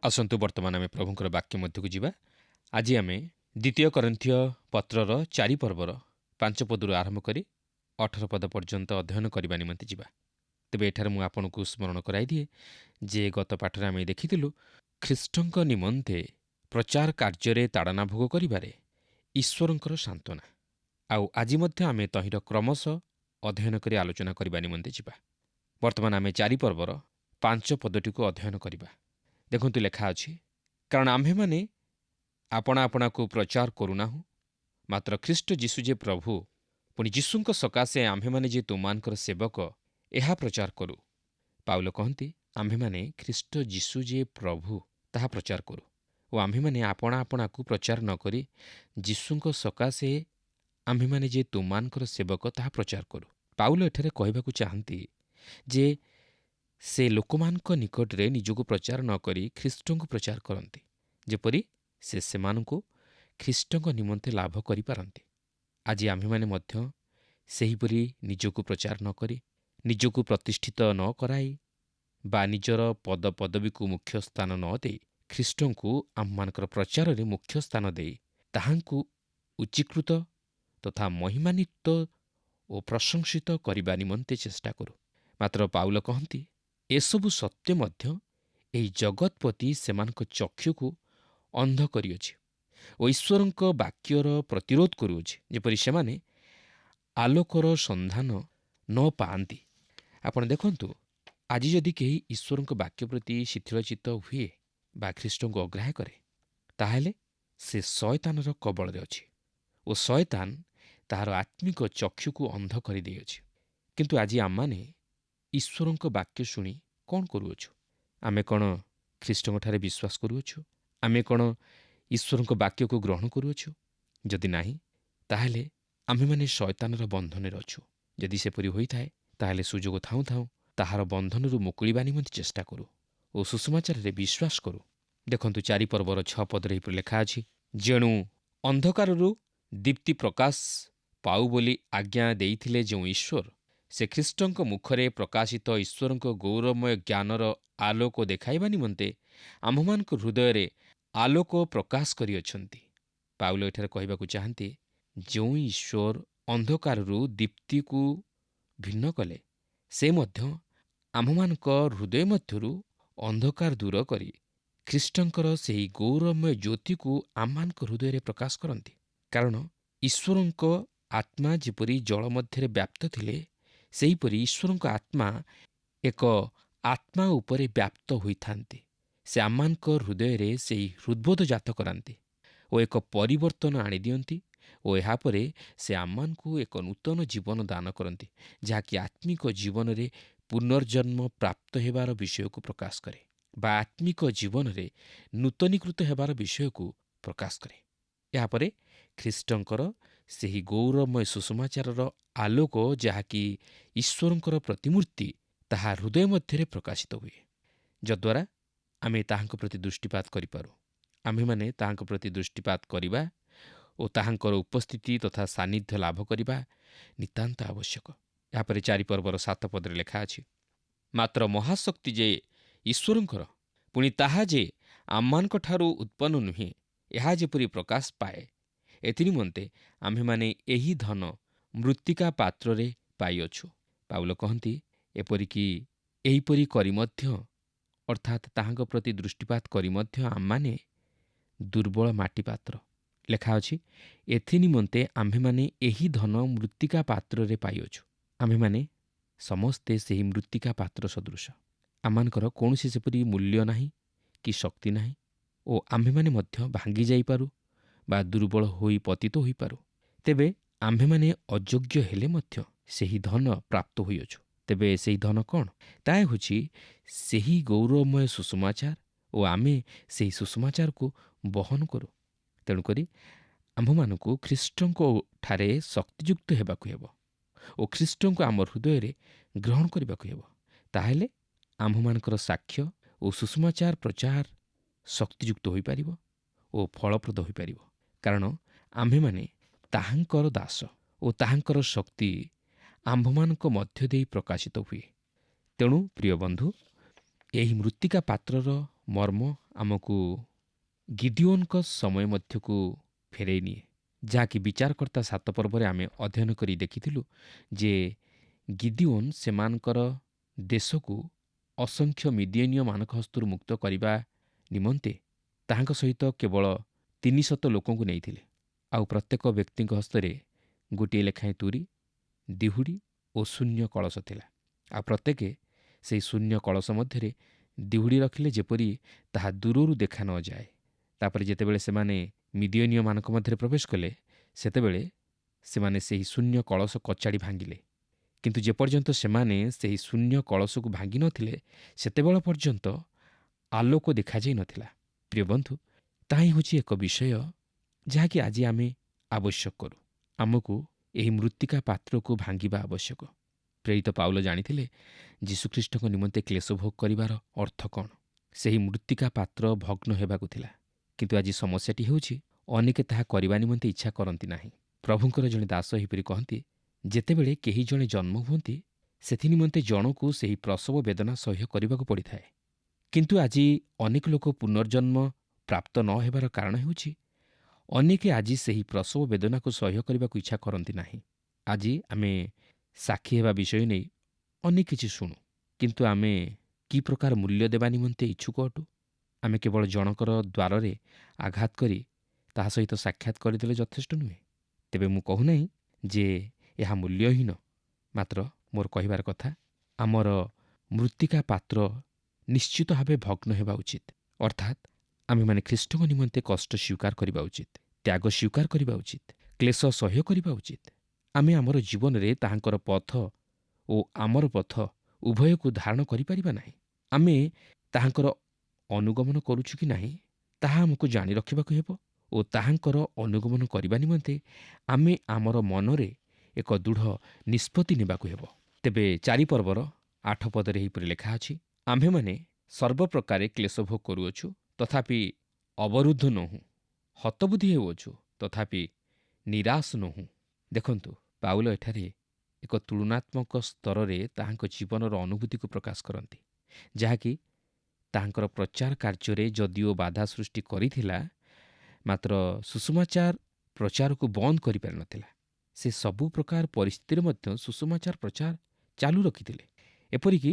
ଆସନ୍ତୁ ବର୍ତ୍ତମାନ ଆମେ ପ୍ରଭୁଙ୍କର ବାକ୍ୟ ମଧ୍ୟକୁ ଯିବା। ଆଜି ଆମେ ଦ୍ୱିତୀୟ କରିନ୍ଥୀୟ ପତ୍ରର 4 ପର୍ବର 5 ପଦରୁ ଆରମ୍ଭ କରି 18 ପଦ ପର୍ଯ୍ୟନ୍ତ ଅଧ୍ୟୟନ କରିବା ନିମନ୍ତେ ଯିବା। ତେବେ ଏଠାରେ ମୁଁ ଆପଣଙ୍କୁ ସ୍ମରଣ କରାଇଦିଏ ଯେ ଗତ ପାଠରେ ଆମେ ଦେଖିଥିଲୁ ଖ୍ରୀଷ୍ଟଙ୍କ ନିମନ୍ତେ ପ୍ରଚାର କାର୍ଯ୍ୟରେ ତାଡ଼ନା ଭୋଗ କରିବାରେ ଈଶ୍ୱରଙ୍କର ସାନ୍ତ୍ୱନା। ଆଉ ଆଜି ମଧ୍ୟ ଆମେ ତହିଁର କ୍ରମଶଃ ଅଧ୍ୟୟନ କରି ଆଲୋଚନା କରିବା ନିମନ୍ତେ ଯିବା। ବର୍ତ୍ତମାନ ଆମେ 4 ପର୍ବର 5 ପଦଟିକୁ ଅଧ୍ୟୟନ କରିବା। ଦେଖନ୍ତୁ, ଲେଖା ଅଛି, କାରଣ ଆମ୍ଭେମାନେ ଆପଣା ଆପଣାକୁ ପ୍ରଚାର କରୁନାହୁଁ, ମାତ୍ର ଖ୍ରୀଷ୍ଟ ଯୀଶୁ ଯେ ପ୍ରଭୁ, ପୁଣି ଯୀଶୁଙ୍କ ସକାଶେ ଆମ୍ଭେମାନେ ଯେ ତୁମମାନଙ୍କର ସେବକ, ଏହା ପ୍ରଚାର କରୁ। ପାଉଲ କହନ୍ତି, ଆମ୍ଭେମାନେ ଖ୍ରୀଷ୍ଟ ଯୀଶୁ ଯେ ପ୍ରଭୁ ତାହା ପ୍ରଚାର କରୁ ଓ ଆମ୍ଭେମାନେ ଆପଣା ଆପଣାକୁ ପ୍ରଚାର ନ କରି ଯୀଶୁଙ୍କ ସକାଶେ ଆମ୍ଭେମାନେ ଯେ ତୁମମାନଙ୍କର ସେବକ ତାହା ପ୍ରଚାର କରୁ। ପାଉଲ ଏଠାରେ କହିବାକୁ ଚାହାନ୍ତି ଯେ ସେ ଲୋକମାନଙ୍କ ନିକଟରେ ନିଜକୁ ପ୍ରଚାର ନ କରି ଖ୍ରୀଷ୍ଟଙ୍କୁ ପ୍ରଚାର କରନ୍ତି, ଯେପରି ସେ ସେମାନଙ୍କୁ ଖ୍ରୀଷ୍ଟଙ୍କ ନିମନ୍ତେ ଲାଭ କରିପାରନ୍ତି। ଆଜି ଆମ୍ଭେମାନେ ମଧ୍ୟ ସେହିପରି ନିଜକୁ ପ୍ରଚାର ନ କରି, ନିଜକୁ ପ୍ରତିଷ୍ଠିତ ନ କରାଇ ବା ନିଜର ପଦପଦବୀକୁ ମୁଖ୍ୟ ସ୍ଥାନ ନ ଦେଇ ଖ୍ରୀଷ୍ଟଙ୍କୁ ଆମମାନଙ୍କର ପ୍ରଚାରରେ ମୁଖ୍ୟ ସ୍ଥାନ ଦେଇ ତାହାଙ୍କୁ ଉଚ୍ଚୀକୃତ ତଥା ମହିମାନ୍ୱିତ ଓ ପ୍ରଶଂସିତ କରିବା ନିମନ୍ତେ ଚେଷ୍ଟା କରୁ। ମାତ୍ର ପାଉଲ କହନ୍ତି, ଏସବୁ ସତ୍ୟ ମଧ୍ୟ ଏହି ଜଗତପତି ସେମାନଙ୍କ ଚକ୍ଷୁକୁ ଅନ୍ଧ କରିଅଛି ଓ ଈଶ୍ୱରଙ୍କ ବାକ୍ୟର ପ୍ରତିରୋଧ କରୁଅଛି, ଯେପରି ସେମାନେ ଆଲୋକର ସନ୍ଧାନ ନ ପାଆନ୍ତି। ଆପଣ ଦେଖନ୍ତୁ, ଆଜି ଯଦି କେହି ଈଶ୍ୱରଙ୍କ ବାକ୍ୟ ପ୍ରତି ଶିଥିଳଚିତ୍ତ ହୁଏ ବା ଖ୍ରୀଷ୍ଟଙ୍କୁ ଅଗ୍ରାହ୍ୟ କରେ, ତାହେଲେ ସେ ଶୟତାନର କବଳରେ ଅଛି ଓ ଶୟତାନ ତାହାର ଆତ୍ମିକ ଚକ୍ଷୁକୁ ଅନ୍ଧ କରିଦେଇଅଛି। କିନ୍ତୁ ଆଜି ଆମମାନେ ଈଶ୍ୱରଙ୍କ ବାକ୍ୟ ଶୁଣି କ'ଣ କରୁଅଛୁ? ଆମେ କ'ଣ ଖ୍ରୀଷ୍ଟଙ୍କଠାରେ ବିଶ୍ୱାସ କରୁଅଛୁ? ଆମେ କ'ଣ ଈଶ୍ୱରଙ୍କ ବାକ୍ୟକୁ ଗ୍ରହଣ କରୁଅଛୁ? ଯଦି ନାହିଁ, ତାହେଲେ ଆମ୍ଭେମାନେ ଶୟତାନର ବନ୍ଧନରେ ଅଛୁ। ଯଦି ସେପରି ହୋଇଥାଏ, ତାହେଲେ ସୁଯୋଗ ଥାଉଁ ଥାଉଁ ତାହାର ବନ୍ଧନରୁ ମୁକୁଳିବା ନିମନ୍ତେ ଚେଷ୍ଟା କରୁ ଓ ସୁସମାଚାରରେ ବିଶ୍ୱାସ କରୁ। ଦେଖନ୍ତୁ, 4 ପର୍ବର 6 ପଦରେ ଏହିପରି ଲେଖା ଅଛି, ଯେଣୁ ଅନ୍ଧକାରରୁ ଦୀପ୍ତି ପ୍ରକାଶ ପାଉ ବୋଲି ଆଜ୍ଞା ଦେଇଥିଲେ ଯେଉଁ ଈଶ୍ୱର, ସେ ଖ୍ରୀଷ୍ଟଙ୍କ ମୁଖରେ ପ୍ରକାଶିତ ଈଶ୍ୱରଙ୍କ ଗୌରବମୟ ଜ୍ଞାନର ଆଲୋକ ଦେଖାଇବା ନିମନ୍ତେ ଆମ୍ଭମାନଙ୍କ ହୃଦୟରେ ଆଲୋକ ପ୍ରକାଶ କରିଅଛନ୍ତି। ପାଉଲ ଏଠାରେ କହିବାକୁ ଚାହାନ୍ତି, ଯେଉଁ ଈଶ୍ୱର ଅନ୍ଧକାରରୁ ଦୀପ୍ତିକୁ ଭିନ୍ନ କଲେ, ସେ ମଧ୍ୟ ଆମ୍ଭମାନଙ୍କ ହୃଦୟ ମଧ୍ୟରୁ ଅନ୍ଧକାର ଦୂର କରି ଖ୍ରୀଷ୍ଟଙ୍କର ସେହି ଗୌରବମୟ ଜ୍ୟୋତିକୁ ଆମମାନଙ୍କ ହୃଦୟରେ ପ୍ରକାଶ କରନ୍ତି। କାରଣ ଈଶ୍ୱରଙ୍କ ଆତ୍ମା ଯେପରି ଜଳ ମଧ୍ୟରେ ବ୍ୟାପ୍ତ ଥିଲେ, ସେହିପରି ଈଶ୍ୱରଙ୍କ ଆତ୍ମା ଏକ ଆତ୍ମା ଉପରେ ବ୍ୟାପ୍ତ ହୋଇଥାନ୍ତି। ସେ ଆମମାନଙ୍କ ହୃଦୟରେ ସେହି ହୃଦ୍ବୋଧ ଜାତ କରାନ୍ତି ଓ ଏକ ପରିବର୍ତ୍ତନ ଆଣିଦିଅନ୍ତି ଓ ଏହାପରେ ସେ ଆମମାନଙ୍କୁ ଏକ ନୂତନ ଜୀବନ ଦାନ କରନ୍ତି, ଯାହାକି ଆତ୍ମିକ ଜୀବନରେ ପୁନର୍ଜନ୍ମ ପ୍ରାପ୍ତ ହେବାର ବିଷୟକୁ ପ୍ରକାଶ କରେ ବା ଆତ୍ମିକ ଜୀବନରେ ନୂତନୀକୃତ ହେବାର ବିଷୟକୁ ପ୍ରକାଶ କରେ। ଏହାପରେ ଖ୍ରୀଷ୍ଟଙ୍କର ସେହି ଗୌରବମୟ ସୁସମାଚାରର ଆଲୋକ, ଯାହାକି ଈଶ୍ୱରଙ୍କର ପ୍ରତିମୂର୍ତ୍ତି, ତାହା ହୃଦୟ ମଧ୍ୟରେ ପ୍ରକାଶିତ ହୁଏ, ଯଦ୍ୱାରା ଆମେ ତାହାଙ୍କ ପ୍ରତି ଦୃଷ୍ଟିପାତ କରିପାରୁ। ଆମ୍ଭେମାନେ ତାହାଙ୍କ ପ୍ରତି ଦୃଷ୍ଟିପାତ କରିବା ଓ ତାହାଙ୍କର ଉପସ୍ଥିତି ତଥା ସାନ୍ନିଧ୍ୟ ଲାଭ କରିବା ନିତାନ୍ତ ଆବଶ୍ୟକ। ଏହାପରେ 4 ପର୍ବର 7 ପଦରେ ଲେଖା ଅଛି, ମାତ୍ର ମହାଶକ୍ତି ଯେ ଈଶ୍ୱରଙ୍କର, ପୁଣି ତାହା ଯେ ଆମମାନଙ୍କଠାରୁ ଉତ୍ପନ୍ନ ନୁହେଁ, ଏହା ଯେପରି ପ୍ରକାଶ ପାଏ, ଏଥିନିମନ୍ତେ ଆମ୍ଭେମାନେ ଏହି ଧନ ମୃତ୍ତିକା ପାତ୍ରରେ ପାଇଅଛୁ। ପାଉଲ କହନ୍ତି, ଏପରିକି ଏହିପରି କରି ମଧ୍ୟ, ଅର୍ଥାତ୍ ତାହାଙ୍କ ପ୍ରତି ଦୃଷ୍ଟିପାତ କରି ମଧ୍ୟ ଆମମାନେ ଦୁର୍ବଳ ମାଟି ପାତ୍ର। ଲେଖା ଅଛି, ଏଥିନିମନ୍ତେ ଆମ୍ଭେମାନେ ଏହି ଧନ ମୃତ୍ତିକା ପାତ୍ରରେ ପାଇଅଛୁ। ଆମ୍ଭେମାନେ ସମସ୍ତେ ସେହି ମୃତ୍ତିକା ପାତ୍ର ସଦୃଶ। ଆମମାନଙ୍କର କୌଣସି ସେପରି ମୂଲ୍ୟ ନାହିଁ କି ଶକ୍ତି ନାହିଁ ଓ ଆମ୍ଭେମାନେ ମଧ୍ୟ ଭାଙ୍ଗି ଯାଇପାରୁ ବା ଦୁର୍ବଳ ହୋଇ ପତିତ ହୋଇପାରୁ। ତେବେ ଆମ୍ଭେମାନେ ଅଯୋଗ୍ୟ ହେଲେ ମଧ୍ୟ ସେହି ଧନ ପ୍ରାପ୍ତ ହୋଇଅଛୁ। ତେବେ ସେହି ଧନ କ'ଣ? ତାହା ହେଉଛି ସେହି ଗୌରବମୟ ସୁସମାଚାର ଓ ଆମେ ସେହି ସୁସମାଚାରକୁ ବହନ କରୁ। ତେଣୁକରି ଆମ୍ଭମାନଙ୍କୁ ଖ୍ରୀଷ୍ଟଙ୍କ ଠାରେ ଶକ୍ତିଯୁକ୍ତ ହେବାକୁ ହେବ ଓ ଖ୍ରୀଷ୍ଟଙ୍କୁ ଆମ ହୃଦୟରେ ଗ୍ରହଣ କରିବାକୁ ହେବ। ତାହେଲେ ଆମ୍ଭମାନଙ୍କର ସାକ୍ଷ୍ୟ ଓ ସୁସମାଚାର ପ୍ରଚାର ଶକ୍ତିଯୁକ୍ତ ହୋଇପାରିବ ଓ ଫଳପ୍ରଦ ହୋଇପାରିବ। କାରଣ ଆମ୍ଭେମାନେ ତାହାଙ୍କର ଦାସ ଓ ତାହାଙ୍କର ଶକ୍ତି ଆମ୍ଭମାନଙ୍କ ମଧ୍ୟ ଦେଇ ପ୍ରକାଶିତ ହୁଏ। ତେଣୁ ପ୍ରିୟ ବନ୍ଧୁ, ଏହି ମୃତ୍ତିକା ପାତ୍ରର ମର୍ମ ଆମକୁ ଗିଦିଓନଙ୍କ ସମୟ ମଧ୍ୟକୁ ଫେରାଇ ନିଏ, ଯାହାକି ବିଚାରକର୍ତ୍ତା 7 ପର୍ବରେ ଆମେ ଅଧ୍ୟୟନ କରି ଦେଖିଥିଲୁ ଯେ ଗିଦିଓନ ସେମାନଙ୍କର ଦେଶକୁ ଅସଂଖ୍ୟ ମିଦିଅନୀୟମାନଙ୍କ ହସ୍ତରୁ ମୁକ୍ତ କରିବା ନିମନ୍ତେ ତାହାଙ୍କ ସହିତ କେବଳ 300 ଲୋକଙ୍କୁ ନେଇଥିଲେ। ଆଉ ପ୍ରତ୍ୟେକ ବ୍ୟକ୍ତିଙ୍କ ହସ୍ତରେ ଗୋଟିଏ ଲେଖାଏଁ ତୁରୀ, ଦିହୁଡ଼ି ଓ ଶୂନ୍ୟ କଳସ ଥିଲା। ଆଉ ପ୍ରତ୍ୟେକ ସେହି ଶୂନ୍ୟ କଳସ ମଧ୍ୟରେ ଦିହୁଡ଼ି ରଖିଲେ ଯେପରି ତାହା ଦୂରରୁ ଦେଖା ନ ଯାଏ। ତାପରେ ଯେତେବେଳେ ସେମାନେ ମିଦିଅନୀୟମାନଙ୍କ ମଧ୍ୟରେ ପ୍ରବେଶ କଲେ, ସେତେବେଳେ ସେମାନେ ସେହି ଶୂନ୍ୟ କଳସ କଚାଡ଼ି ଭାଙ୍ଗିଲେ। କିନ୍ତୁ ଯେପର୍ଯ୍ୟନ୍ତ ସେମାନେ ସେହି ଶୂନ୍ୟ କଳସକୁ ଭାଙ୍ଗିନଥିଲେ, ସେତେବେଳ ପର୍ଯ୍ୟନ୍ତ ଆଲୋକ ଦେଖାଯାଇ ନଥିଲା। ପ୍ରିୟ ବନ୍ଧୁ, ତାହା ହିଁ ହେଉଛି ଏକ ବିଷୟ ଯାହାକି ଆଜି ଆମେ ଆବଶ୍ୟକ କରୁ। ଆମକୁ ଏହି ମୃତ୍ତିକା ପାତ୍ରକୁ ଭାଙ୍ଗିବା ଆବଶ୍ୟକ। ପ୍ରେରିତ ପାଉଲ ଜାଣିଥିଲେ ଯୀଶୁଖ୍ରୀଷ୍ଟଙ୍କ ନିମନ୍ତେ କ୍ଲେଶ ଭୋଗ କରିବାର ଅର୍ଥ କ'ଣ। ସେହି ମୃତ୍ତିକା ପାତ୍ର ଭଗ୍ନ ହେବାକୁ ଥିଲା। କିନ୍ତୁ ଆଜି ସମସ୍ୟାଟି ହେଉଛି ଅନେକେ ତାହା କରିବା ନିମନ୍ତେ ଇଚ୍ଛା କରନ୍ତି ନାହିଁ। ପ୍ରଭୁଙ୍କର ଜଣେ ଦାସ ଏହିପରି କହନ୍ତି, ଯେତେବେଳେ କେହି ଜଣେ ଜନ୍ମ ହୁଅନ୍ତି, ସେଥି ନିମନ୍ତେ ଜଣକୁ ସେହି ପ୍ରସବ ବେଦନା ସହ୍ୟ କରିବାକୁ ପଡ଼ିଥାଏ। କିନ୍ତୁ ଆଜି ଅନେକ ଲୋକ ପୁନର୍ଜନ୍ମ ପ୍ରାପ୍ତ ନ ହେବାର କାରଣ ହେଉଛି ଅନେକେ ଆଜି ସେହି ପ୍ରସବ ବେଦନାକୁ ସହ୍ୟ କରିବାକୁ ଇଚ୍ଛା କରନ୍ତି ନାହିଁ। ଆଜି ଆମେ ସାକ୍ଷୀ ହେବା ବିଷୟ ନେଇ ଅନେକ କିଛି ଶୁଣୁ, କିନ୍ତୁ ଆମେ କି ପ୍ରକାର ମୂଲ୍ୟ ଦେବା ନିମନ୍ତେ ଇଚ୍ଛୁକ ଅଟୁ? ଆମେ କେବଳ ଜଣକର ଦ୍ୱାରରେ ଆଘାତ କରି ତାହା ସହିତ ସାକ୍ଷାତ କରିଦେଲେ ଯଥେଷ୍ଟ ନୁହେଁ। ତେବେ ମୁଁ କହୁନାହିଁ ଯେ ଏହା ମୂଲ୍ୟହୀନ, ମାତ୍ର ମୋର କହିବାର କଥା, ଆମର ମୃତ୍ତିକା ପାତ୍ର ନିଶ୍ଚିତ ଭାବେ ଭଗ୍ନ ହେବା ଉଚିତ। ଅର୍ଥାତ୍ ଆମେମାନେ ଖ୍ରୀଷ୍ଟଙ୍କ ନିମନ୍ତେ କଷ୍ଟ ସ୍ୱୀକାର କରିବା ଉଚିତ, ତ୍ୟାଗ ସ୍ୱୀକାର କରିବା ଉଚିତ, କ୍ଲେଶ ସହ୍ୟ କରିବା ଉଚିତ। ଆମେ ଆମର ଜୀବନରେ ତାହାଙ୍କର ପଥ ଓ ଆମର ପଥ ଉଭୟକୁ ଧାରଣ କରିପାରିବା ନାହିଁ। ଆମେ ତାହାଙ୍କର ଅନୁଗମନ କରୁଛୁ କି ନାହିଁ, ତାହା ଆମକୁ ଜାଣି ରଖିବାକୁ ହେବ ଓ ତାହାଙ୍କର ଅନୁଗମନ କରିବା ନିମନ୍ତେ ଆମେ ଆମର ମନରେ ଏକ ଦୃଢ଼ ନିଷ୍ପତ୍ତି ନେବାକୁ ହେବ। ତେବେ 4 ପର୍ବର 8 ପଦରେ ଏହିପରି ଲେଖା ଅଛି, ଆମ୍ଭେମାନେ ସର୍ବପ୍ରକାରେ କ୍ଲେଶ ଭୋଗ କରୁଅଛୁ, ତଥାପି ଅବରୁଦ୍ଧ ନୋହୁଁ, ହତବୁଦ୍ଧି ହେଉଅଛୁ, ତଥାପି ନିରାଶ ନୋହୁଁ। ଦେଖନ୍ତୁ, ପାଉଲ ଏଠାରେ ଏକ ତୁଳନାତ୍ମକ ସ୍ତରରେ ତାହାଙ୍କ ଜୀବନର ଅନୁଭୂତିକୁ ପ୍ରକାଶ କରନ୍ତି, ଯାହାକି ତାହାଙ୍କର ପ୍ରଚାର କାର୍ଯ୍ୟରେ ଯଦିଓ ବାଧା ସୃଷ୍ଟି କରିଥିଲା, ମାତ୍ର ସୁସମାଚାର ପ୍ରଚାରକୁ ବନ୍ଦ କରିପାରିନଥିଲା। ସେ ସବୁ ପ୍ରକାର ପରିସ୍ଥିତିରେ ମଧ୍ୟ ସୁସମାଚାର ପ୍ରଚାର ଚାଲୁ ରଖିଥିଲେ। ଏପରିକି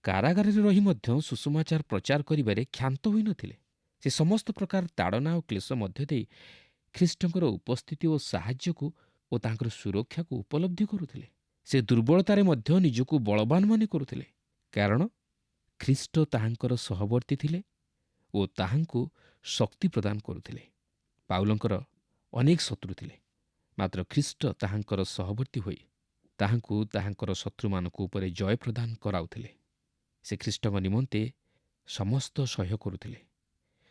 କାରାଗାରରେ ରହି ମଧ୍ୟ ସୁସମାଚାର ପ୍ରଚାର କରିବାରେ କ୍ଷାନ୍ତ ହୋଇନଥିଲେ। ସେ ସମସ୍ତ ପ୍ରକାର ତାଡ଼ନା ଓ କ୍ଲେଶ ମଧ୍ୟ ଦେଇ ଖ୍ରୀଷ୍ଟଙ୍କର ଉପସ୍ଥିତି ଓ ସାହାଯ୍ୟକୁ ଓ ତାଙ୍କର ସୁରକ୍ଷାକୁ ଉପଲବ୍ଧି କରୁଥିଲେ। ସେ ଦୁର୍ବଳତାରେ ମଧ୍ୟ ନିଜକୁ ବଳବାନ ମନେ କରୁଥିଲେ, କାରଣ ଖ୍ରୀଷ୍ଟ ତାହାଙ୍କର ସହବର୍ତ୍ତୀ ଥିଲେ ଓ ତାହାଙ୍କୁ ଶକ୍ତି ପ୍ରଦାନ କରୁଥିଲେ। ପାଉଲଙ୍କର ଅନେକ ଶତ୍ରୁ ଥିଲେ, ମାତ୍ର ଖ୍ରୀଷ୍ଟ ତାହାଙ୍କର ସହବର୍ତ୍ତୀ ହୋଇ ତାହାଙ୍କୁ ତାହାଙ୍କର ଶତ୍ରୁମାନଙ୍କ ଉପରେ ଜୟ ପ୍ରଦାନ କରାଉଥିଲେ। ସେ ଖ୍ରୀଷ୍ଟଙ୍କ ନିମନ୍ତେ ସମସ୍ତ ସହ୍ୟ କରୁଥିଲେ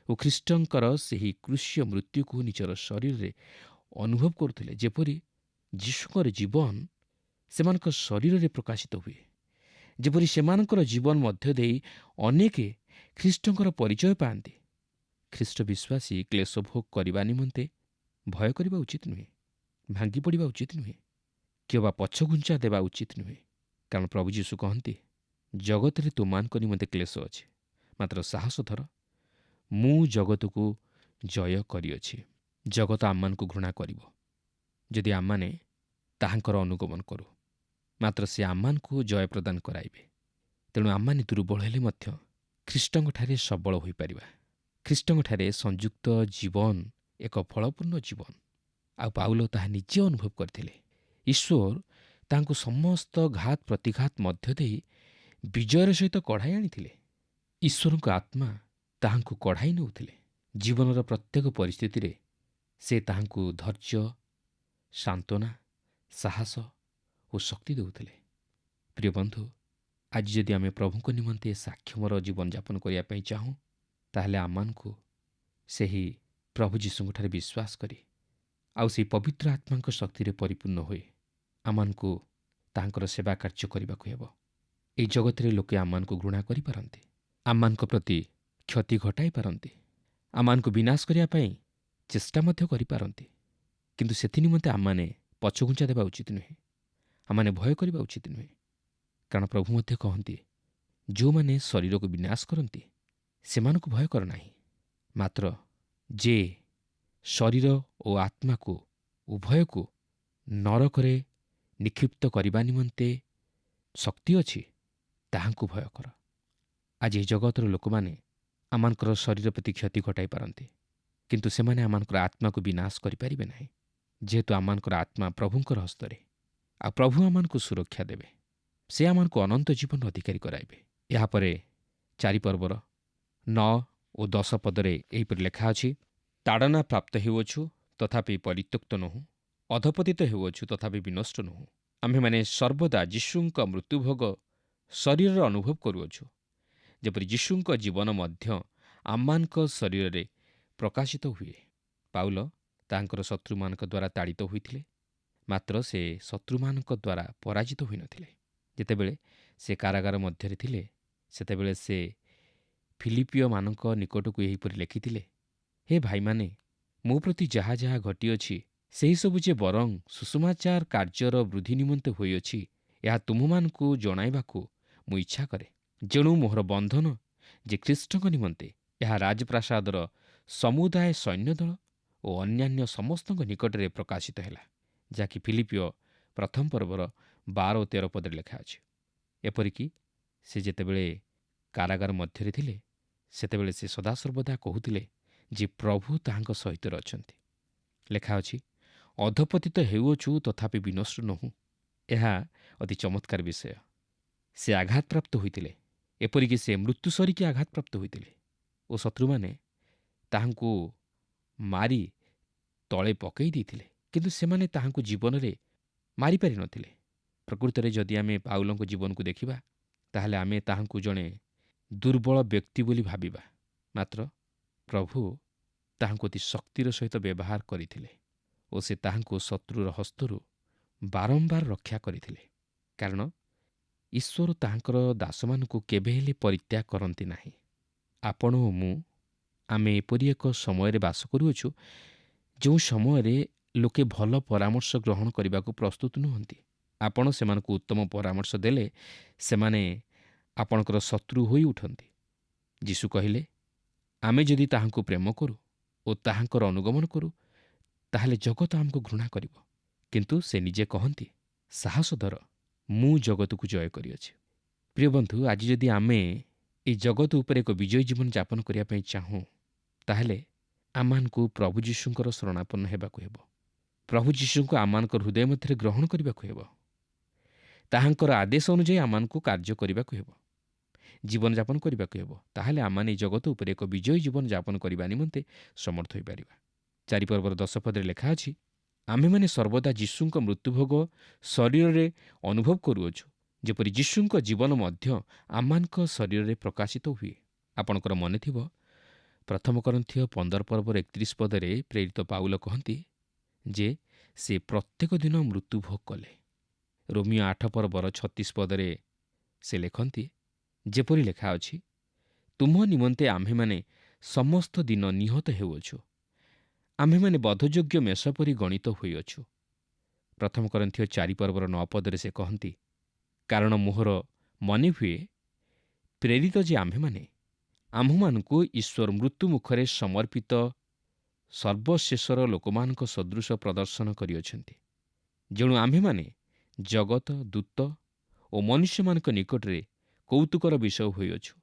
ଓ ଖ୍ରୀଷ୍ଟଙ୍କର ସେହି କ୍ରୁଶ୍ୟ ମୃତ୍ୟୁକୁ ନିଜର ଶରୀରରେ ଅନୁଭବ କରୁଥିଲେ, ଯେପରି ଯୀଶୁଙ୍କର ଜୀବନ ସେମାନଙ୍କ ଶରୀରରେ ପ୍ରକାଶିତ ହୁଏ, ଯେପରି ସେମାନଙ୍କର ଜୀବନ ମଧ୍ୟ ଦେଇ ଅନେକ ଖ୍ରୀଷ୍ଟଙ୍କର ପରିଚୟ ପାଆନ୍ତି। ଖ୍ରୀଷ୍ଟ ବିଶ୍ୱାସୀ କ୍ଲେଶ ଭୋଗ କରିବା ନିମନ୍ତେ ଭୟ କରିବା ଉଚିତ ନୁହେଁ, ଭାଙ୍ଗି ପଡ଼ିବା ଉଚିତ ନୁହେଁ, କିମ୍ବା ପଛଘୁଞ୍ଚା ଦେବା ଉଚିତ ନୁହେଁ। କାରଣ ପ୍ରଭୁ ଯୀଶୁ କହନ୍ତି, ଜଗତରେ ତୁମମାନଙ୍କ ନିମନ୍ତେ କ୍ଲେଶ ଅଛି, ମାତ୍ର ସାହସ ଧର, ମୁଁ ଜଗତକୁ ଜୟ କରିଅଛି। ଜଗତ ଆମମାନଙ୍କୁ ଘୃଣା କରିବ ଯଦି ଆମମାନେ ତାହାଙ୍କର ଅନୁଗମନ କରୁ, ମାତ୍ର ସେ ଆମମାନଙ୍କୁ ଜୟ ପ୍ରଦାନ କରାଇବେ। ତେଣୁ ଆମମାନେ ଦୁର୍ବଳ ହେଲେ ମଧ୍ୟ ଖ୍ରୀଷ୍ଟଙ୍କଠାରେ ସବଳ ହୋଇପାରିବା। ଖ୍ରୀଷ୍ଟଙ୍କଠାରେ ସଂଯୁକ୍ତ ଜୀବନ ଏକ ଫଳପୂର୍ଣ୍ଣ ଜୀବନ। ଆଉ ପାଉଲ ତାହା ନିଜେ ଅନୁଭବ କରିଥିଲେ। ଈଶ୍ୱର ତାଙ୍କୁ ସମସ୍ତ ଘାତ ପ୍ରତିଘାତ ମଧ୍ୟ ଦେଇ ବିଜୟର ସହିତ କଢ଼ାଇ ଆଣିଥିଲେ। ଈଶ୍ୱରଙ୍କ ଆତ୍ମା ତାହାଙ୍କୁ କଢ଼ାଇ ନେଉଥିଲେ। ଜୀବନର ପ୍ରତ୍ୟେକ ପରିସ୍ଥିତିରେ ସେ ତାହାଙ୍କୁ ଧୈର୍ଯ୍ୟ, ସାନ୍ତ୍ୱନା, ସାହସ ଓ ଶକ୍ତି ଦେଉଥିଲେ। ପ୍ରିୟ ବନ୍ଧୁ, ଆଜି ଯଦି ଆମେ ପ୍ରଭୁଙ୍କ ନିମନ୍ତେ ସାକ୍ଷମର ଜୀବନଯାପନ କରିବା ପାଇଁ ଚାହୁଁ, ତାହେଲେ ଆମମାନଙ୍କୁ ସେହି ପ୍ରଭୁ ଯୀଶୁଙ୍କଠାରେ ବିଶ୍ୱାସ କରି ଆଉ ସେହି ପବିତ୍ର ଆତ୍ମାଙ୍କ ଶକ୍ତିରେ ପରିପୂର୍ଣ୍ଣ ହୋଇ ଆମମାନଙ୍କୁ ତାହାଙ୍କର ସେବା କାର୍ଯ୍ୟ କରିବାକୁ ହେବ। ଏହି ଜଗତରେ ଲୋକେ ଆମମାନଙ୍କୁ ଘୃଣା କରିପାରନ୍ତି, ଆମମାନଙ୍କ ପ୍ରତି କ୍ଷତି ଘଟାଇ ପାରନ୍ତି, ଆମମାନଙ୍କୁ ବିନାଶ କରିବା ପାଇଁ ଚେଷ୍ଟା ମଧ୍ୟ କରିପାରନ୍ତି, କିନ୍ତୁ ସେଥି ନିମନ୍ତେ ଆମମାନେ ପଛଘୁଞ୍ଚା ଦେବା ଉଚିତ ନୁହେଁ, ଆମମାନେ ଭୟ କରିବା ଉଚିତ ନୁହେଁ। କାରଣ ପ୍ରଭୁ ମଧ୍ୟ କହନ୍ତି, ଯେଉଁମାନେ ଶରୀରକୁ ବିନାଶ କରନ୍ତି ସେମାନଙ୍କୁ ଭୟ କର ନାହିଁ। ମାତ୍ର ଯେ ଶରୀର ଓ ଆତ୍ମାକୁ ଉଭୟକୁ ନରକରେ ନିକ୍ଷିପ୍ତ କରିବା ନିମନ୍ତେ ଶକ୍ତି ଅଛି, ତାହାଙ୍କୁ ଭୟ କର। ଆଜି ଏହି ଜଗତର ଲୋକମାନେ ଆମମାନଙ୍କର ଶରୀର ପ୍ରତି କ୍ଷତି ଘଟାଇ ପାରନ୍ତି, କିନ୍ତୁ ସେମାନେ ଆମମାନଙ୍କର ଆତ୍ମାକୁ ବିନାଶ କରିପାରିବେ ନାହିଁ, ଯେହେତୁ ଆମମାନଙ୍କର ଆତ୍ମା ପ୍ରଭୁଙ୍କର ହସ୍ତରେ। ଆଉ ପ୍ରଭୁ ଆମମାନଙ୍କୁ ସୁରକ୍ଷା ଦେବେ। ସେ ଆମମାନଙ୍କୁ ଅନନ୍ତ ଜୀବନ ଅଧିକାରୀ କରାଇବେ। ଏହାପରେ 4 ପର୍ବର 9 ଓ 10 ପଦରେ ଏହିପରି ଲେଖା ଅଛି, ତାଡ଼ନା ପ୍ରାପ୍ତ ହେଉଅଛୁ ତଥାପି ପରିତ୍ୟକ୍ତ ନୋହୁଁ, ଅଧପତିତ ହେଉଅଛୁ ତଥାପି ବିନଷ୍ଟ ନୋହୁଁ। ଆମ୍ଭେମାନେ ସର୍ବଦା ଯୀଶୁଙ୍କ ମୃତ୍ୟୁଭୋଗ ଶରୀରରେ ଅନୁଭବ କରୁଅଛୁ, ଯେପରି ଯୀଶୁଙ୍କ ଜୀବନ ମଧ୍ୟ ଆମମାନଙ୍କ ଶରୀରରେ ପ୍ରକାଶିତ ହୁଏ। ପାଉଲ ତାହାଙ୍କର ଶତ୍ରୁମାନଙ୍କ ଦ୍ୱାରା ତାଡ଼ିତ ହୋଇଥିଲେ, ମାତ୍ର ସେ ଶତ୍ରୁମାନଙ୍କ ଦ୍ୱାରା ପରାଜିତ ହୋଇନଥିଲେ। ଯେତେବେଳେ ସେ କାରାଗାର ମଧ୍ୟରେ ଥିଲେ, ସେତେବେଳେ ସେ ଫିଲିପିଓମାନଙ୍କ ନିକଟକୁ ଏହିପରି ଲେଖିଥିଲେ, ହେ ଭାଇମାନେ, ମୋ ପ୍ରତି ଯାହା ଯାହା ଘଟିଅଛି, ସେହିସବୁ ଯେ ବରଂ ସୁସମାଚାର କାର୍ଯ୍ୟର ବୃଦ୍ଧି ନିମନ୍ତେ ହୋଇଅଛି, ଏହା ତୁମମାନଙ୍କୁ ଜଣାଇବାକୁ ମୁଁ ଇଚ୍ଛା କରେ। ଯେଣୁ ମୋହର ବନ୍ଧନ ଯେ ଖ୍ରୀଷ୍ଟଙ୍କ ନିମନ୍ତେ, ଏହା ରାଜପ୍ରାସାଦର ସମୁଦାୟ ସୈନ୍ୟଦଳ ଓ ଅନ୍ୟାନ୍ୟ ସମସ୍ତଙ୍କ ନିକଟରେ ପ୍ରକାଶିତ ହେଲା। ଯାହାକି ଫିଲିପିଓ 1 ପର୍ବର 12 ଓ 13 ପଦରେ ଲେଖା ଅଛି। ଏପରିକି ସେ ଯେତେବେଳେ କାରାଗାର ମଧ୍ୟରେ ଥିଲେ, ସେତେବେଳେ ସେ ସଦାସର୍ବଦା କହୁଥିଲେ ଯେ ପ୍ରଭୁ ତାହାଙ୍କ ସହିତ ଅଛନ୍ତି। ଲେଖା ଅଛି, ଅଧପତିତ ହେଉଅଛୁ ତଥାପି ବିନଷ୍ଟ ନୋହୁଁ। ଏହା ଅତି ଚମତ୍କାର ବିଷୟ। ସେ ଆଘାତପ୍ରାପ୍ତ ହୋଇଥିଲେ, ଏପରିକି ସେ ମୃତ୍ୟୁ ସରିକି ଆଘାତପ୍ରାପ୍ତ ହୋଇଥିଲେ ଓ ଶତ୍ରୁମାନେ ତାହାଙ୍କୁ ମାରି ତଳେ ପକାଇ ଦେଇଥିଲେ, କିନ୍ତୁ ସେମାନେ ତାହାଙ୍କୁ ଜୀବନରେ ମାରିପାରିନଥିଲେ। ପ୍ରକୃତରେ ଯଦି ଆମେ ପାଉଲଙ୍କ ଜୀବନକୁ ଦେଖିବା, ତାହେଲେ ଆମେ ତାହାଙ୍କୁ ଜଣେ ଦୁର୍ବଳ ବ୍ୟକ୍ତି ବୋଲି ଭାବିବା। ମାତ୍ର ପ୍ରଭୁ ତାହାଙ୍କୁ ଅତି ଶକ୍ତିର ସହିତ ବ୍ୟବହାର କରିଥିଲେ ଓ ସେ ତାହାଙ୍କୁ ଶତ୍ରୁର ହସ୍ତରୁ ବାରମ୍ବାର ରକ୍ଷା କରିଥିଲେ। କାରଣ ଈଶ୍ୱର ତାହାଙ୍କର ଦାସମାନଙ୍କୁ କେବେ ହେଲେ ପରିତ୍ୟାଗ କରନ୍ତି ନାହିଁ। ଆପଣ ଓ ମୁଁ, ଆମେ ଏପରି ଏକ ସମୟରେ ବାସ କରୁଅଛୁ, ଯେଉଁ ସମୟରେ ଲୋକେ ଭଲ ପରାମର୍ଶ ଗ୍ରହଣ କରିବାକୁ ପ୍ରସ୍ତୁତ ନୁହନ୍ତି। ଆପଣ ସେମାନଙ୍କୁ ଉତ୍ତମ ପରାମର୍ଶ ଦେଲେ ସେମାନେ ଆପଣଙ୍କର ଶତ୍ରୁ ହୋଇ ଉଠନ୍ତି। ଯୀଶୁ କହିଲେ, ଆମେ ଯଦି ତାହାଙ୍କୁ ପ୍ରେମ କରୁ ଓ ତାହାଙ୍କର ଅନୁଗମନ କରୁ, ତାହେଲେ ଜଗତ ଆମକୁ ଘୃଣା କରିବ। କିନ୍ତୁ ସେ ନିଜେ କହନ୍ତି, ସାହସ ଧର, ମୁଁ ଜଗତକୁ ଜୟ କରିଅଛି। ପ୍ରିୟ ବନ୍ଧୁ, ଆଜି ଯଦି ଆମେ ଏହି ଜଗତ ଉପରେ ଏକ ବିଜୟୀ ଜୀବନ ଯାପନ କରିବା ପାଇଁ ଚାହୁଁ, ତାହେଲେ ଆମମାନଙ୍କୁ ପ୍ରଭୁ ଯୀଶୁଙ୍କର ଶରଣାପନ୍ନ ହେବାକୁ ହେବ। ପ୍ରଭୁ ଯୀଶୁଙ୍କୁ ଆମମାନଙ୍କ ହୃଦୟ ମଧ୍ୟରେ ଗ୍ରହଣ କରିବାକୁ ହେବ। ତାହାଙ୍କର ଆଦେଶ ଅନୁଯାୟୀ ଆମମାନଙ୍କୁ କାର୍ଯ୍ୟ କରିବାକୁ ହେବ, ଜୀବନଯାପନ କରିବାକୁ ହେବ। ତାହେଲେ ଆମମାନେ ଏହି ଜଗତ ଉପରେ ଏକ ବିଜୟୀ ଜୀବନ ଯାପନ କରିବା ନିମନ୍ତେ ସମର୍ଥ ହୋଇପାରିବା। 4 ପର୍ବର 10 ପଦରେ ଲେଖା ଅଛି, ଆମ୍ଭେମାନେ ସର୍ବଦା ଯୀଶୁଙ୍କ ମୃତ୍ୟୁଭୋଗ ଶରୀରରେ ଅନୁଭବ କରୁଅଛୁ, ଯେପରି ଯୀଶୁଙ୍କ ଜୀବନ ମଧ୍ୟ ଆମମାନଙ୍କ ଶରୀରରେ ପ୍ରକାଶିତ ହୁଏ। ଆପଣଙ୍କର ମନେଥିବ 1 କରିନ୍ଥୀୟ 15 ପର୍ବର 31 ପଦରେ ପ୍ରେରିତ ପାଉଲ କହନ୍ତି ଯେ ସେ ପ୍ରତ୍ୟେକ ଦିନ ମୃତ୍ୟୁଭୋଗ କଲେ। ରୋମିଓ 8 ପର୍ବର 36 ପଦରେ ସେ ଲେଖନ୍ତି, ଯେପରି ଲେଖା ଅଛି, ତୁମ ନିମନ୍ତେ ଆମ୍ଭେମାନେ ସମସ୍ତ ଦିନ ନିହତ ହେଉଅଛୁ, ଆମ୍ଭେମାନେ ବଧଯୋଗ୍ୟ ମେଷ ପରି ଗଣିତ ହୋଇଅଛୁ। 1 କରିନ୍ଥୀୟ 4 ପର୍ବର 9 ପଦରେ ସେ କହନ୍ତି, କାରଣ ମୋହର ମନେ ହୁଏ ପ୍ରେରିତ ଯେ ଆମ୍ଭମାନଙ୍କୁ ଈଶ୍ୱର ମୃତ୍ୟୁ ମୁଖରେ ସମର୍ପିତ ସର୍ବଶେଷର ଲୋକମାନଙ୍କ ସଦୃଶ ପ୍ରଦର୍ଶନ କରିଅଛନ୍ତି। ଯେଣୁ ଆମ୍ଭେମାନେ ଜଗତ, ଦୂତ ଓ ମନୁଷ୍ୟମାନଙ୍କ ନିକଟରେ କୌତୁକର ବିଷୟ ହୋଇଅଛୁ।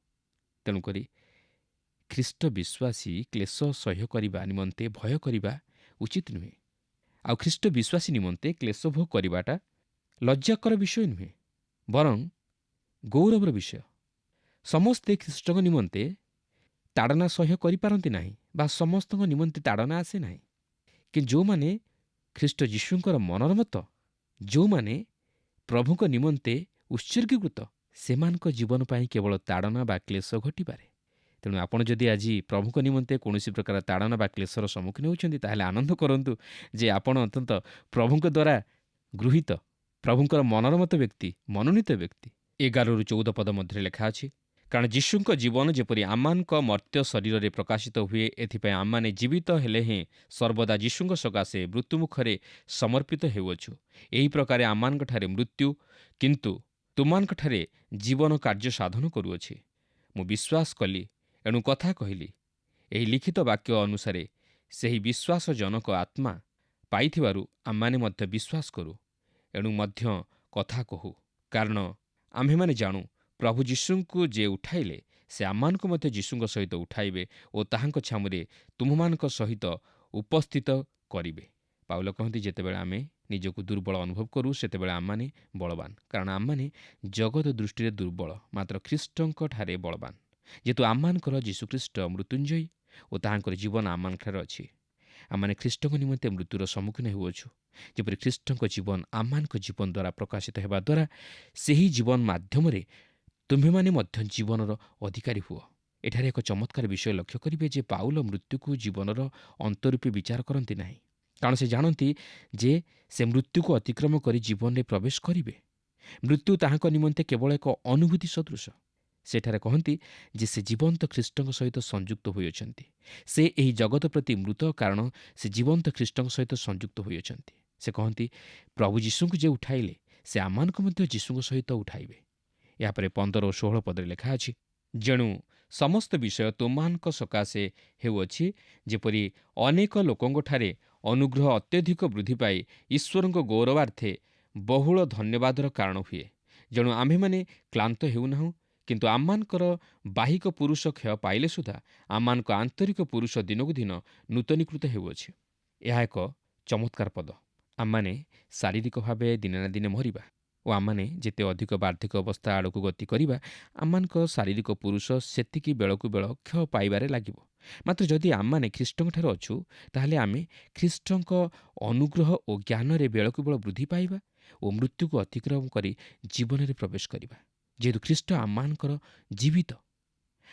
ତେଣୁକରି ଖ୍ରୀଷ୍ଟ ବିଶ୍ୱାସୀ କ୍ଲେଶ ସହ୍ୟ କରିବା ନିମନ୍ତେ ଭୟ କରିବା ଉଚିତ ନୁହେଁ। ଆଉ ଖ୍ରୀଷ୍ଟ ବିଶ୍ୱାସୀ ନିମନ୍ତେ କ୍ଲେଶ ଭୋଗ କରିବାଟା ଲଜ୍ଜାକର ବିଷୟ ନୁହେଁ, ବରଂ ଗୌରବର ବିଷୟ। ସମସ୍ତେ ଖ୍ରୀଷ୍ଟଙ୍କ ନିମନ୍ତେ ତାଡ଼ନା ସହ୍ୟ କରିପାରନ୍ତି ନାହିଁ ବା ସମସ୍ତଙ୍କ ନିମନ୍ତେ ତାଡ଼ନା ଆସେ ନାହିଁ। କିନ୍ତୁ ଯେଉଁମାନେ ଖ୍ରୀଷ୍ଟ ଯୀଶୁଙ୍କର ମନର ମତ, ଯେଉଁମାନେ ପ୍ରଭୁଙ୍କ ନିମନ୍ତେ ଉତ୍ସର୍ଗୀକୃତ, ସେମାନଙ୍କ ଜୀବନ ପାଇଁ କେବଳ ତାଡ଼ନା ବା କ୍ଲେଶ ଘଟିପାରେ। ତେଣୁ ଆପଣ ଯଦି ଆଜି ପ୍ରଭୁଙ୍କ ନିମନ୍ତେ କୌଣସି ପ୍ରକାର ତାଡ଼ନା ବା କ୍ଲେଶର ସମ୍ମୁଖୀନ ହେଉଛନ୍ତି, ତାହେଲେ ଆନନ୍ଦ କରନ୍ତୁ ଯେ ଆପଣ ଅନ୍ତତଃ ପ୍ରଭୁଙ୍କ ଦ୍ୱାରା ଗୃହୀତ, ପ୍ରଭୁଙ୍କର ମନର ମତ ବ୍ୟକ୍ତି, ମନୋନୀତ ବ୍ୟକ୍ତି। 11ରୁ 14 ପଦ ମଧ୍ୟରେ ଲେଖା ଅଛି, କାରଣ ଯୀଶୁଙ୍କ ଜୀବନ ଯେପରି ଆମମାନଙ୍କ ମର୍ତ୍ତ୍ୟ ଶରୀରରେ ପ୍ରକାଶିତ ହୁଏ, ଏଥିପାଇଁ ଆମମାନେ ଜୀବିତ ହେଲେ ହେଁ ସର୍ବଦା ଯୀଶୁଙ୍କ ସକାଶେ ମୃତ୍ୟୁମୁଖରେ ସମର୍ପିତ ହେଉଅଛୁ। ଏହି ପ୍ରକାରେ ଆମମାନଙ୍କଠାରେ ମୃତ୍ୟୁ, କିନ୍ତୁ ତୁମମାନଙ୍କଠାରେ ଜୀବନ କାର୍ଯ୍ୟ ସାଧନ କରୁଅଛି। ମୁଁ ବିଶ୍ୱାସ କଲି ଏଣୁ କଥା କହିଲି, ଏହି ଲିଖିତ ବାକ୍ୟ ଅନୁସାରେ ସେହି ବିଶ୍ୱାସଜନକ ଆତ୍ମା ପାଇଥିବାରୁ ଆମମାନେ ମଧ୍ୟ ବିଶ୍ୱାସ କରୁ, ଏଣୁ ମଧ୍ୟ କଥା କହୁ। କାରଣ ଆମ୍ଭେମାନେ ଜାଣୁ ପ୍ରଭୁ ଯୀଶୁଙ୍କୁ ଯେ ଉଠାଇଲେ, ସେ ଆମମାନଙ୍କୁ ମଧ୍ୟ ଯୀଶୁଙ୍କ ସହିତ ଉଠାଇବେ ଓ ତାହାଙ୍କ ଛାମୁରେ ତୁମମାନଙ୍କ ସହିତ ଉପସ୍ଥିତ କରିବେ। ପାଉଲ କହନ୍ତି, ଯେତେବେଳେ ଆମେ ନିଜକୁ ଦୁର୍ବଳ ଅନୁଭବ କରୁ, ସେତେବେଳେ ଆମମାନେ ବଳବାନ। କାରଣ ଆମମାନେ ଜଗତ ଦୃଷ୍ଟିରେ ଦୁର୍ବଳ, ମାତ୍ର ଖ୍ରୀଷ୍ଟଙ୍କଠାରେ ବଳବାନ। ଯେହେତୁ ଆମମାନଙ୍କର ଯୀଶୁଖ୍ରୀଷ୍ଟ ମୃତ୍ୟୁଞ୍ଜୟୀ ଓ ତାହାଙ୍କର ଜୀବନ ଆମମାନଙ୍କଠାରେ ଅଛି, ଆମମାନେ ଖ୍ରୀଷ୍ଟଙ୍କ ନିମନ୍ତେ ମୃତ୍ୟୁର ସମ୍ମୁଖୀନ ହେଉଅଛୁ। ଯେପରି ଖ୍ରୀଷ୍ଟଙ୍କ ଜୀବନ ଆମମାନଙ୍କ ଜୀବନ ଦ୍ୱାରା ପ୍ରକାଶିତ ହେବା ଦ୍ୱାରା ସେହି ଜୀବନ ମାଧ୍ୟମରେ ତୁମ୍ଭେମାନେ ମଧ୍ୟ ଜୀବନର ଅଧିକାରୀ ହୁଅ। ଏଠାରେ ଏକ ଚମତ୍କାର ବିଷୟ ଲକ୍ଷ୍ୟ କରିବେ ଯେ ପାଉଲ ମୃତ୍ୟୁକୁ ଜୀବନର ଅନ୍ତ ରୂପେ ବିଚାର କରନ୍ତି ନାହିଁ। କାରଣ ସେ ଜାଣନ୍ତି ଯେ ସେ ମୃତ୍ୟୁକୁ ଅତିକ୍ରମ କରି ଜୀବନରେ ପ୍ରବେଶ କରିବେ। ମୃତ୍ୟୁ ତାହାଙ୍କ ନିମନ୍ତେ କେବଳ ଏକ ଅନୁଭୂତି ସଦୃଶ। ସେଠାରେ କହନ୍ତି ଯେ ସେ ଜୀବନ୍ତ ଖ୍ରୀଷ୍ଟଙ୍କ ସହିତ ସଂଯୁକ୍ତ ହୋଇଅଛନ୍ତି। ସେ ଏହି ଜଗତ ପ୍ରତି ମୃତ, କାରଣ ସେ ଜୀବନ୍ତ ଖ୍ରୀଷ୍ଟଙ୍କ ସହିତ ସଂଯୁକ୍ତ ହୋଇଅଛନ୍ତି। ସେ କହନ୍ତି, ପ୍ରଭୁ ଯୀଶୁଙ୍କୁ ଯେ ଉଠାଇଲେ, ସେ ଆମମାନଙ୍କୁ ମଧ୍ୟ ଯୀଶୁଙ୍କ ସହିତ ଉଠାଇବେ। ଏହାପରେ 15 ଓ 16 ପଦରେ ଲେଖା ଅଛି, ଯେଣୁ ସମସ୍ତ ବିଷୟ ତୁମମାନଙ୍କ ସକାଶେ ହେଉଅଛି, ଯେପରି ଅନେକ ଲୋକଙ୍କଠାରେ ଅନୁଗ୍ରହ ଅତ୍ୟଧିକ ବୃଦ୍ଧି ପାଇ ଈଶ୍ୱରଙ୍କ ଗୌରବାର୍ଥେ ବହୁଳ ଧନ୍ୟବାଦର କାରଣ ହୁଏ। ଯେଣୁ ଆମ୍ଭେମାନେ କ୍ଳାନ୍ତ ହେଉନାହୁଁ, କିନ୍ତୁ ଆମମାନଙ୍କର ବାହିକ ପୁରୁଷ କ୍ଷୟ ପାଇଲେ ସୁଦ୍ଧା ଆମମାନଙ୍କ ଆନ୍ତରିକ ପୁରୁଷ ଦିନକୁ ଦିନ ନୂତନୀକୃତ ହେଉଅଛି। ଏହା ଏକ ଚମତ୍କାର ପଦ। ଆମମାନେ ଶାରୀରିକ ଭାବେ ଦିନେ ନା ଦିନେ ମରିବା ଓ ଆମମାନେ ଯେତେ ଅଧିକ ବାର୍ଦ୍ଧକ୍ୟ ଅବସ୍ଥା ଆଡ଼କୁ ଗତି କରିବା, ଆମମାନଙ୍କ ଶାରୀରିକ ପୁରୁଷ ସେତିକି ବେଳକୁ ବେଳ କ୍ଷୟ ପାଇବାରେ ଲାଗିବ। ମାତ୍ର ଯଦି ଆମମାନେ ଖ୍ରୀଷ୍ଟଙ୍କଠାରେ ଅଛୁ, ତାହେଲେ ଆମେ ଖ୍ରୀଷ୍ଟଙ୍କ ଅନୁଗ୍ରହ ଓ ଜ୍ଞାନରେ ବେଳକୁ ବେଳ ବୃଦ୍ଧି ପାଇବା ଓ ମୃତ୍ୟୁକୁ ଅତିକ୍ରମ କରି ଜୀବନରେ ପ୍ରବେଶ କରିବା। ଯେହେତୁ ଖ୍ରୀଷ୍ଟ ଆମମାନଙ୍କର ଜୀବିତ,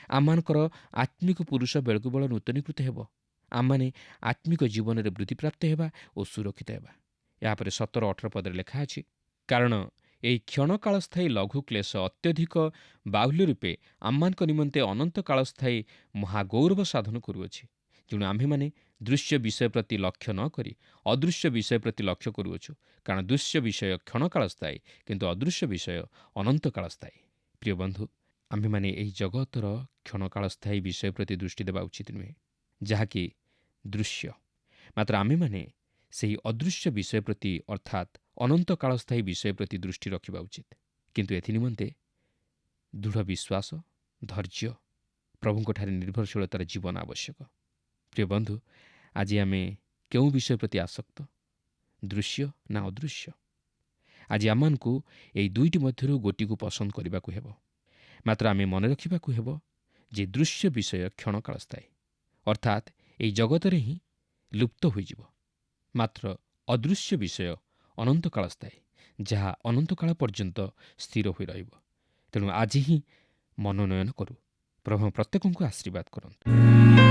ଆମମାନଙ୍କର ଆତ୍ମିକ ପୁରୁଷ ବେଳକୁ ବେଳ ନୂତନୀକୃତ ହେବ। ଆମମାନେ ଆତ୍ମିକ ଜୀବନରେ ବୃଦ୍ଧିପ୍ରାପ୍ତ ହେବା ଓ ସୁରକ୍ଷିତ ହେବା। ଏହାପରେ 17-18 ପଦରେ ଲେଖା ଅଛି, କାରଣ ଏହି କ୍ଷଣକାଳସ୍ଥାୟୀ ଲଘୁ କ୍ଲେଶ ଅତ୍ୟଧିକ ବାହୁଲ୍ୟ ରୂପେ ଆମମାନଙ୍କ ନିମନ୍ତେ ଅନନ୍ତ କାଳସ୍ଥାୟୀ ମହାଗୌରବ ସାଧନ କରୁଅଛି। ତେଣୁ ଆମ୍ଭେମାନେ ଦୃଶ୍ୟ ବିଷୟ ପ୍ରତି ଲକ୍ଷ୍ୟ ନ କରି ଅଦୃଶ୍ୟ ବିଷୟ ପ୍ରତି ଲକ୍ଷ୍ୟ କରୁଅଛୁ। କାରଣ ଦୃଶ୍ୟ ବିଷୟ କ୍ଷଣକାଳସ୍ଥାୟୀ, କିନ୍ତୁ ଅଦୃଶ୍ୟ ବିଷୟ ଅନନ୍ତ କାଳସ୍ଥାୟୀ। ପ୍ରିୟ ବନ୍ଧୁ, ଆମ୍ଭେମାନେ ଏହି ଜଗତର କ୍ଷଣକାଳସ୍ଥାୟୀ ବିଷୟ ପ୍ରତି ଦୃଷ୍ଟି ଦେବା ଉଚିତ ନୁହେଁ, ଯାହାକି ଦୃଶ୍ୟ। ମାତ୍ର ଆମ୍ଭେମାନେ ସେହି ଅଦୃଶ୍ୟ ବିଷୟ ପ୍ରତି ଅର୍ଥାତ୍ ଅନନ୍ତ କାଳସ୍ଥାୟୀ ବିଷୟ ପ୍ରତି ଦୃଷ୍ଟି ରଖିବା ଉଚିତ। କିନ୍ତୁ ଏଥି ନିମନ୍ତେ ଦୃଢ଼ ବିଶ୍ୱାସ, ଧୈର୍ଯ୍ୟ, ପ୍ରଭୁଙ୍କଠାରେ ନିର୍ଭରଶୀଳତାର ଜୀବନ ଆବଶ୍ୟକ। ପ୍ରିୟ ବନ୍ଧୁ, ଆଜି ଆମେ କେଉଁ ବିଷୟ ପ୍ରତି ଆସକ୍ତ, ଦୃଶ୍ୟ ନା ଅଦୃଶ୍ୟ? ଆଜି ଆମମାନଙ୍କୁ ଏହି ଦୁଇଟି ମଧ୍ୟରୁ ଗୋଟିକୁ ପସନ୍ଦ କରିବାକୁ ହେବ। ମାତ୍ର ଆମେ ମନେ ରଖିବାକୁ ହେବ ଯେ ଦୃଶ୍ୟ ବିଷୟ କ୍ଷଣକାଳସ୍ଥାୟୀ, ଅର୍ଥାତ୍ ଏହି ଜଗତରେ ହିଁ ଲୁପ୍ତ ହୋଇଯିବ। ମାତ୍ର ଅଦୃଶ୍ୟ ବିଷୟ ଅନନ୍ତ କାଳସ୍ଥାୟୀ, ଯାହା ଅନନ୍ତକାଳ ପର୍ଯ୍ୟନ୍ତ ସ୍ଥିର ହୋଇ ରହିବ। ତେଣୁ ଆଜି ହିଁ ମନୋନୟନ କରୁ। ପ୍ରଭୁ ପ୍ରତ୍ୟେକଙ୍କୁ ଆଶୀର୍ବାଦ କରନ୍ତୁ।